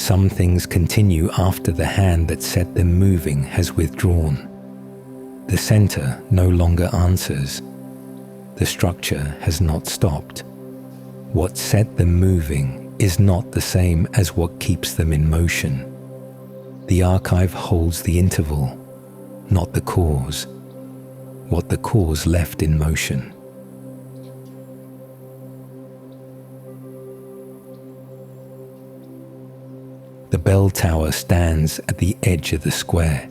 Some things continue after the hand that set them moving has withdrawn. The center no longer answers. The structure has not stopped. What set them moving is not the same as what keeps them in motion. The archive holds the interval, not the cause. What the cause left in motion. The bell tower stands at the edge of the square.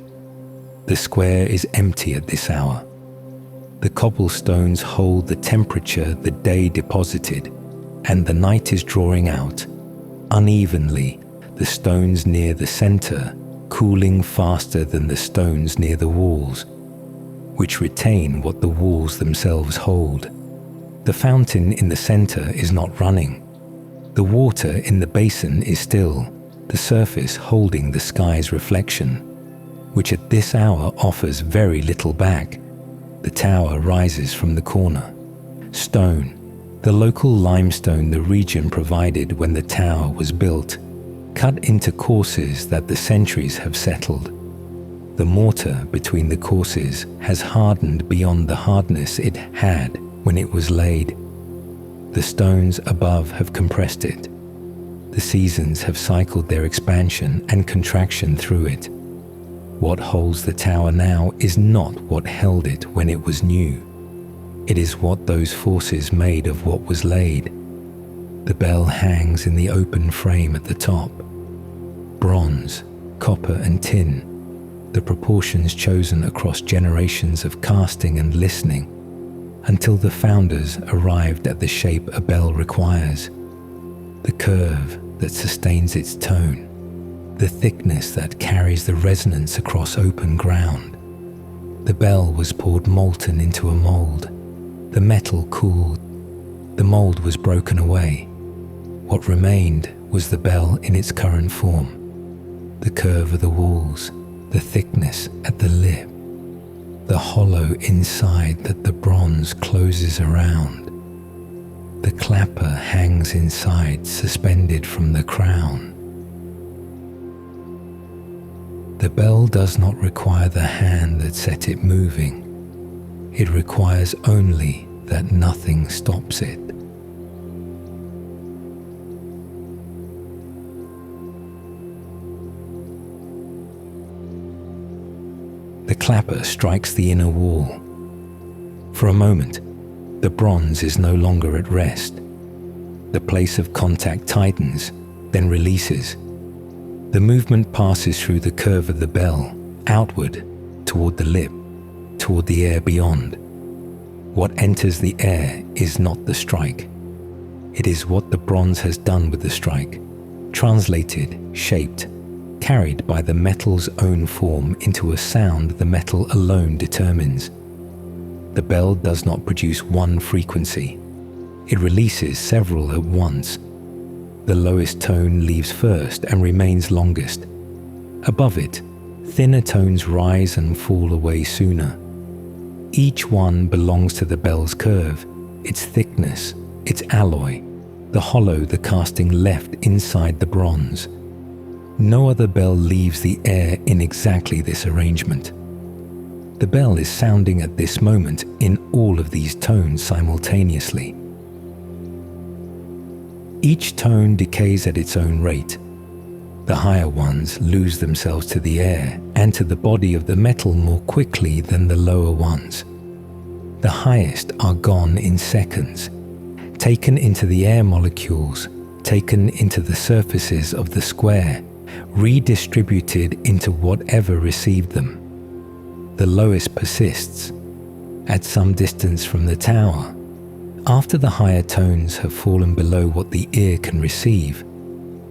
The square is empty at this hour. The cobblestones hold the temperature the day deposited, and the night is drawing out. Unevenly, the stones near the center cooling faster than the stones near the walls, which retain what the walls themselves hold. The fountain in the center is not running. The water in the basin is still, the surface holding the sky's reflection, which at this hour offers very little back. The tower rises from the corner. Stone, the local limestone the region provided when the tower was built, cut into courses that the centuries have settled. The mortar between the courses has hardened beyond the hardness it had when it was laid. The stones above have compressed it. The seasons have cycled their expansion and contraction through it. What holds the tower now is not what held it when it was new. It is what those forces made of what was laid. The bell hangs in the open frame at the top. Bronze, copper and tin, the proportions chosen across generations of casting and listening, until the founders arrived at the shape a bell requires. The curve that sustains its tone, the thickness that carries the resonance across open ground. The bell was poured molten into a mold. The metal cooled. The mold was broken away. What remained was the bell in its current form. The curve of the walls, the thickness at the lip, the hollow inside that the bronze closes around. The clapper hangs inside, suspended from the crown. The bell does not require the hand that set it moving. It requires only that nothing stops it. The clapper strikes the inner wall. For a moment, the bronze is no longer at rest. The place of contact tightens, then releases. The movement passes through the curve of the bell, outward, toward the lip, toward the air beyond. What enters the air is not the strike. It is what the bronze has done with the strike, translated, shaped, carried by the metal's own form into a sound the metal alone determines. The bell does not produce one frequency. It releases several at once. The lowest tone leaves first and remains longest. Above it, thinner tones rise and fall away sooner. Each one belongs to the bell's curve, its thickness, its alloy, the hollow the casting left inside the bronze. No other bell leaves the air in exactly this arrangement. The bell is sounding at this moment in all of these tones simultaneously. Each tone decays at its own rate. The higher ones lose themselves to the air and to the body of the metal more quickly than the lower ones. The highest are gone in seconds, taken into the air molecules, taken into the surfaces of the square, redistributed into whatever received them. The lowest persists, at some distance from the tower. After the higher tones have fallen below what the ear can receive,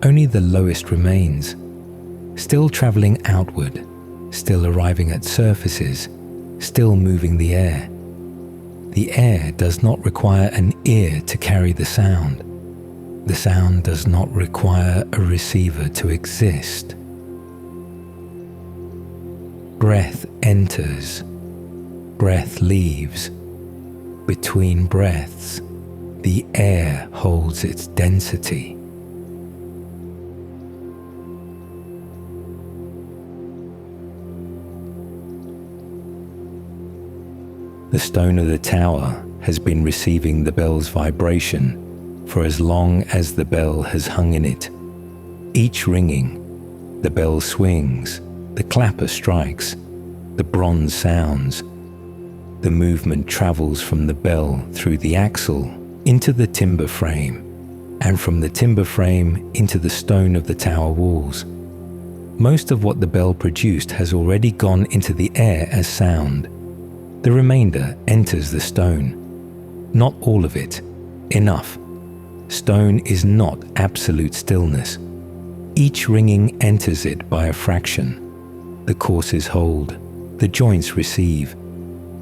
only the lowest remains, still traveling outward, still arriving at surfaces, still moving the air. The air does not require an ear to carry the sound. The sound does not require a receiver to exist. Breath enters, breath leaves. Between breaths, the air holds its density. The stone of the tower has been receiving the bell's vibration for as long as the bell has hung in it. Each ringing, the bell swings, the clapper strikes, the bronze sounds. The movement travels from the bell through the axle into the timber frame, and from the timber frame into the stone of the tower walls. Most of what the bell produced has already gone into the air as sound. The remainder enters the stone. Not all of it. Enough. Stone is not absolute stillness. Each ringing enters it by a fraction. The courses hold. The joints receive.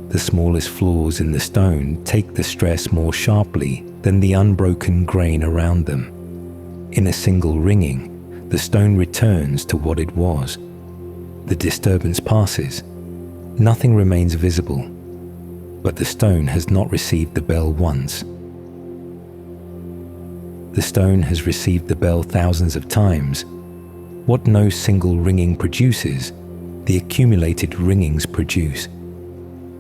The smallest flaws in the stone take the stress more sharply than the unbroken grain around them. In a single ringing, the stone returns to what it was. The disturbance passes. Nothing remains visible, but the stone has not received the bell once. The stone has received the bell thousands of times. What no single ringing produces, the accumulated ringings produce.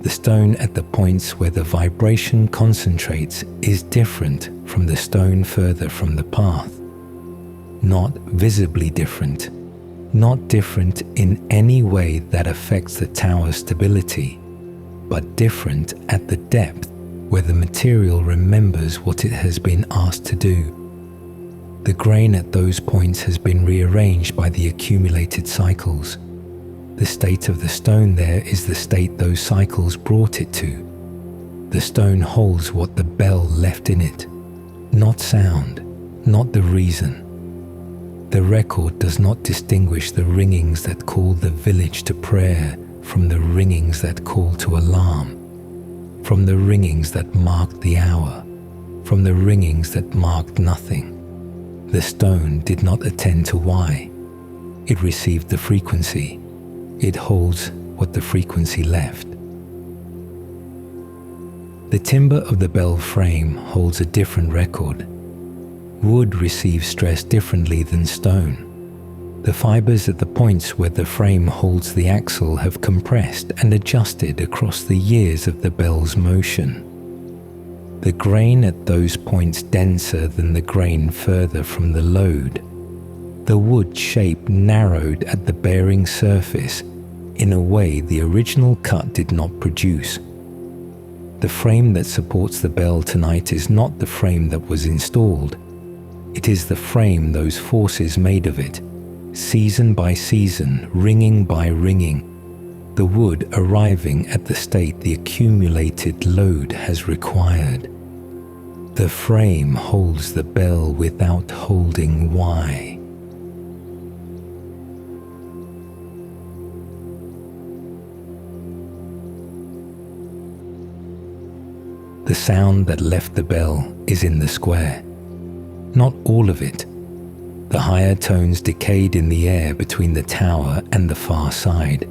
The stone at the points where the vibration concentrates is different from the stone further from the path. Not visibly different, not different in any way that affects the tower's stability, but different at the depth where the material remembers what it has been asked to do. The grain at those points has been rearranged by the accumulated cycles. The state of the stone there is the state those cycles brought it to. The stone holds what the bell left in it, not sound, not the reason. The record does not distinguish the ringings that call the village to prayer from the ringings that call to alarm, from the ringings that marked the hour, from the ringings that marked nothing. The stone did not attend to why. It received the frequency. It holds what the frequency left. The timber of the bell frame holds a different record. Wood receives stress differently than stone. The fibers at the points where the frame holds the axle have compressed and adjusted across the years of the bell's motion. The grain at those points denser than the grain further from the load. The wood shape narrowed at the bearing surface in a way the original cut did not produce. The frame that supports the bell tonight is not the frame that was installed. It is the frame those forces made of it, season by season, ringing by ringing, the wood arriving at the state the accumulated load has required. The frame holds the bell without holding why. The sound that left the bell is in the square. Not all of it. The higher tones decayed in the air between the tower and the far side.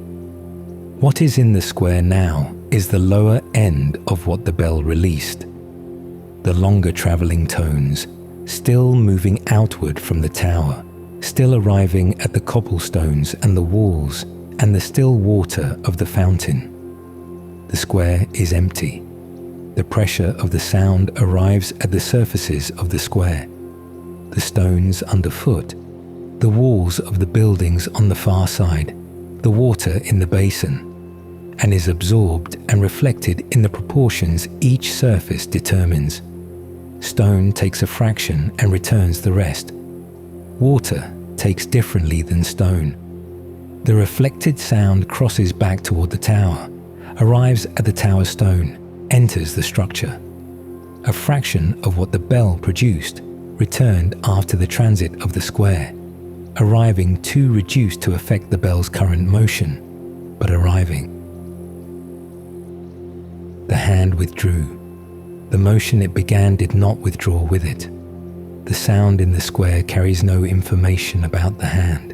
What is in the square now is the lower end of what the bell released. The longer traveling tones, still moving outward from the tower, still arriving at the cobblestones and the walls and the still water of the fountain. The square is empty. The pressure of the sound arrives at the surfaces of the square. The stones underfoot, the walls of the buildings on the far side, the water in the basin, and is absorbed and reflected in the proportions each surface determines. Stone takes a fraction and returns the rest. Water takes differently than stone. The reflected sound crosses back toward the tower, arrives at the tower stone, enters the structure. A fraction of what the bell produced returned after the transit of the square, arriving too reduced to affect the bell's current motion, but arriving. The hand withdrew. The motion it began did not withdraw with it. The sound in the square carries no information about the hand.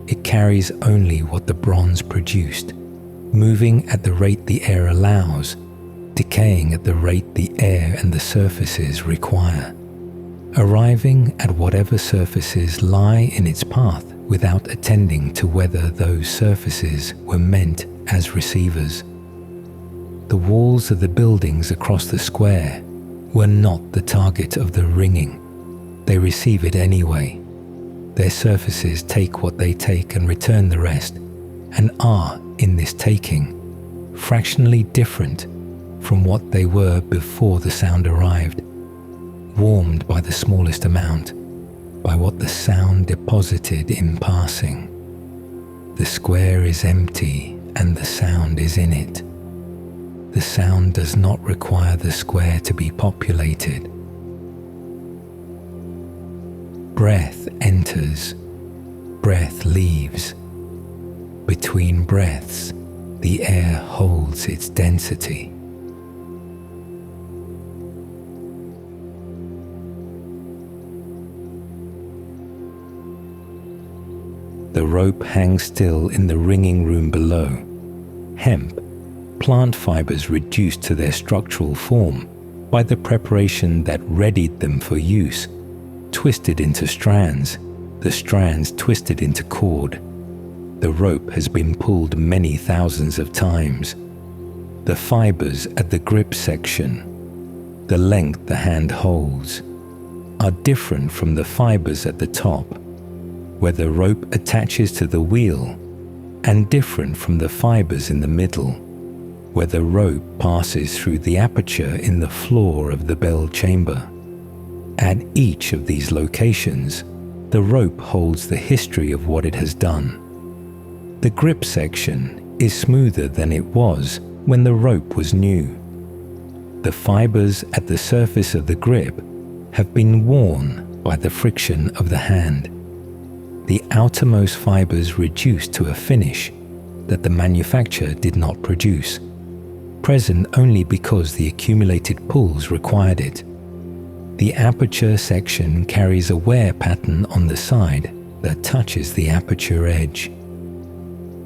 It carries only what the bronze produced, moving at the rate the air allows, decaying at the rate the air and the surfaces require, arriving at whatever surfaces lie in its path without attending to whether those surfaces were meant as receivers. The walls of the buildings across the square were not the target of the ringing. They receive it anyway. Their surfaces take what they take and return the rest, and are, in this taking, fractionally different from what they were before the sound arrived, warmed by the smallest amount, by what the sound deposited in passing. The square is empty and the sound is in it. The sound does not require the square to be populated. Breath enters, breath leaves. Between breaths, the air holds its density. The rope hangs still in the ringing room below. Hemp, plant fibers reduced to their structural form by the preparation that readied them for use, twisted into strands, the strands twisted into cord. The rope has been pulled many thousands of times. The fibers at the grip section, the length the hand holds, are different from the fibers at the top, where the rope attaches to the wheel, and different from the fibers in the middle, where the rope passes through the aperture in the floor of the bell chamber. At each of these locations, the rope holds the history of what it has done. The grip section is smoother than it was when the rope was new. The fibers at the surface of the grip have been worn by the friction of the hand. The outermost fibers reduced to a finish that the manufacturer did not produce, present only because the accumulated pulls required it. The aperture section carries a wear pattern on the side that touches the aperture edge.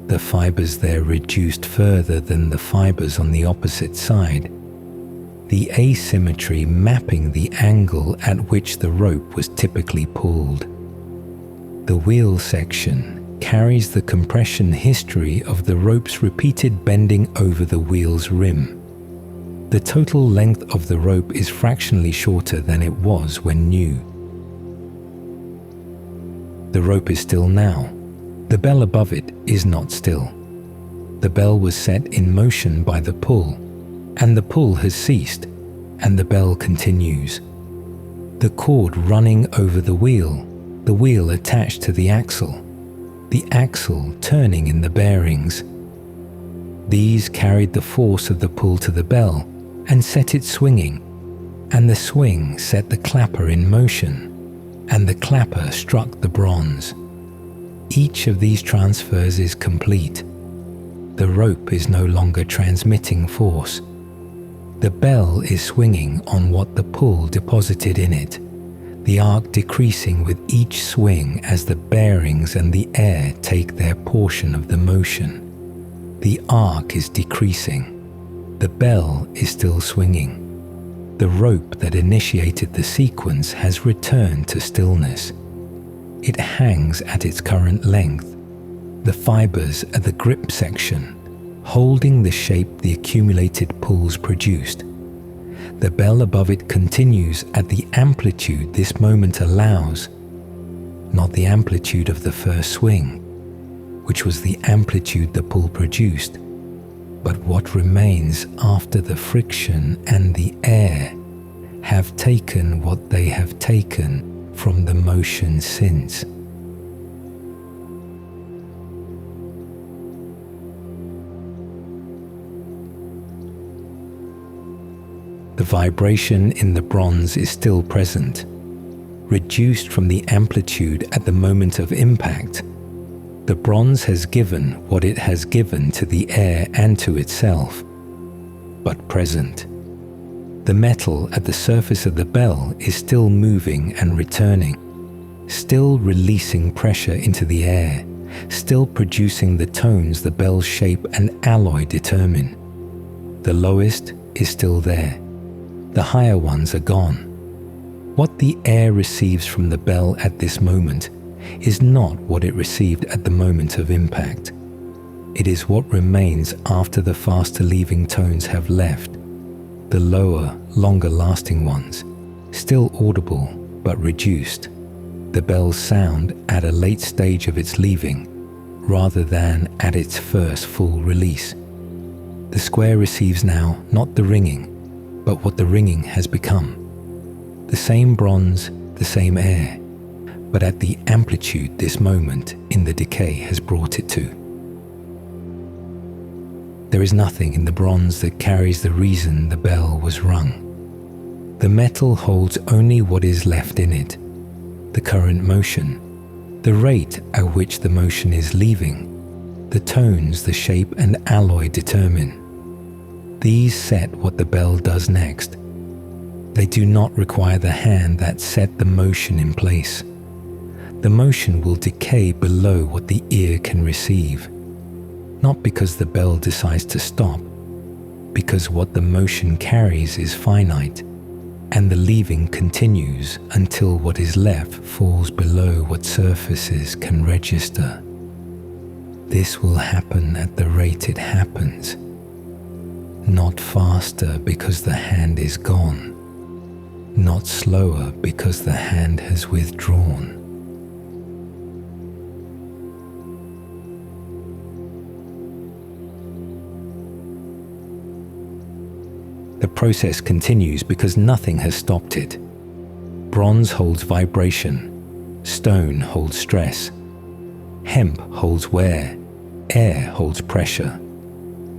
The fibers there reduced further than the fibers on the opposite side, the asymmetry mapping the angle at which the rope was typically pulled. The wheel section carries the compression history of the rope's repeated bending over the wheel's rim. The total length of the rope is fractionally shorter than it was when new. The rope is still now. The bell above it is not still. The bell was set in motion by the pull, and the pull has ceased, and the bell continues. The cord running over the wheel attached to the axle turning in the bearings. These carried the force of the pull to the bell and set it swinging, and the swing set the clapper in motion, and the clapper struck the bronze. Each of these transfers is complete. The rope is no longer transmitting force. The bell is swinging on what the pull deposited in it, the arc decreasing with each swing as the bearings and the air take their portion of the motion. The arc is decreasing. The bell is still swinging. The rope that initiated the sequence has returned to stillness. It hangs at its current length, the fibers at the grip section, holding the shape the accumulated pulls produced. The bell above it continues at the amplitude this moment allows, not the amplitude of the first swing, which was the amplitude the pull produced, but what remains after the friction and the air have taken what they have taken from the motion since. The vibration in the bronze is still present, reduced from the amplitude at the moment of impact. The bronze has given what it has given to the air and to itself, but present. The metal at the surface of the bell is still moving and returning, still releasing pressure into the air, still producing the tones the bell's shape and alloy determine. The lowest is still there. The higher ones are gone. What the air receives from the bell at this moment is not what it received at the moment of impact. It is what remains after the faster leaving tones have left, the lower, longer lasting ones, still audible but reduced. The bell's sound at a late stage of its leaving, rather than at its first full release. The square receives now not the ringing, but what the ringing has become. The same bronze, the same air, but at the amplitude this moment in the decay has brought it to. There is nothing in the bronze that carries the reason the bell was rung. The metal holds only what is left in it, the current motion, the rate at which the motion is leaving, the tones the shape and alloy determine. These set what the bell does next. They do not require the hand that set the motion in place. The motion will decay below what the ear can receive, not because the bell decides to stop, because what the motion carries is finite, and the leaving continues until what is left falls below what surfaces can register. This will happen at the rate it happens, not faster because the hand is gone, not slower because the hand has withdrawn. The process continues because nothing has stopped it. Bronze holds vibration, stone holds stress, hemp holds wear, air holds pressure.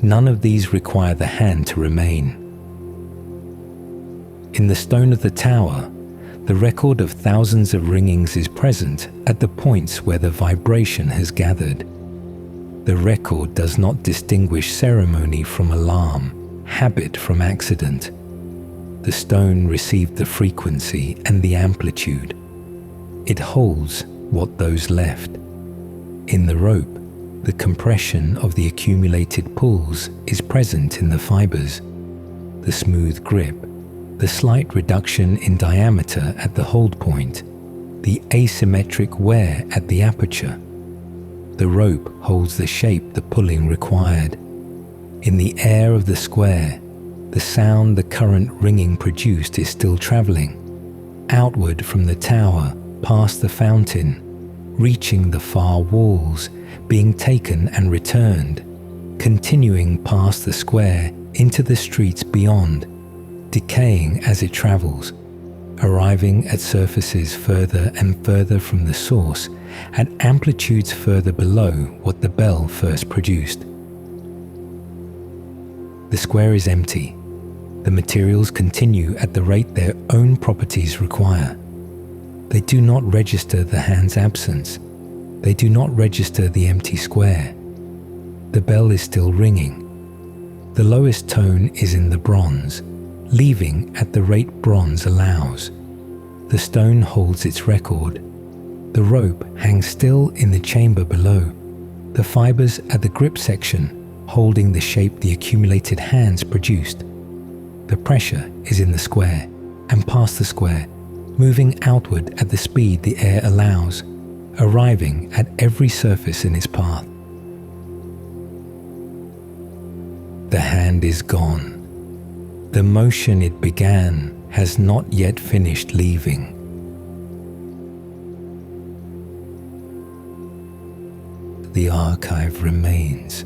None of these require the hand to remain. In the stone of the tower, the record of thousands of ringings is present at the points where the vibration has gathered. The record does not distinguish ceremony from alarm, habit from accident. The stone received the frequency and the amplitude. It holds what those left. In the rope, the compression of the accumulated pulls is present in the fibers. The smooth grip, the slight reduction in diameter at the hold point, the asymmetric wear at the aperture. The rope holds the shape the pulling required. In the air of the square, the sound the current ringing produced is still traveling, outward from the tower, past the fountain, reaching the far walls, being taken and returned, continuing past the square into the streets beyond, decaying as it travels, arriving at surfaces further and further from the source, at amplitudes further below what the bell first produced. The square is empty. The materials continue at the rate their own properties require. They do not register the hand's absence. They do not register the empty square. The bell is still ringing. The lowest tone is in the bronze, leaving at the rate bronze allows. The stone holds its record. The rope hangs still in the chamber below. The fibers at the grip section holding the shape the accumulated hands produced. The pressure is in the square and past the square, moving outward at the speed the air allows, arriving at every surface in its path. The hand is gone. The motion it began has not yet finished leaving. The archive remains.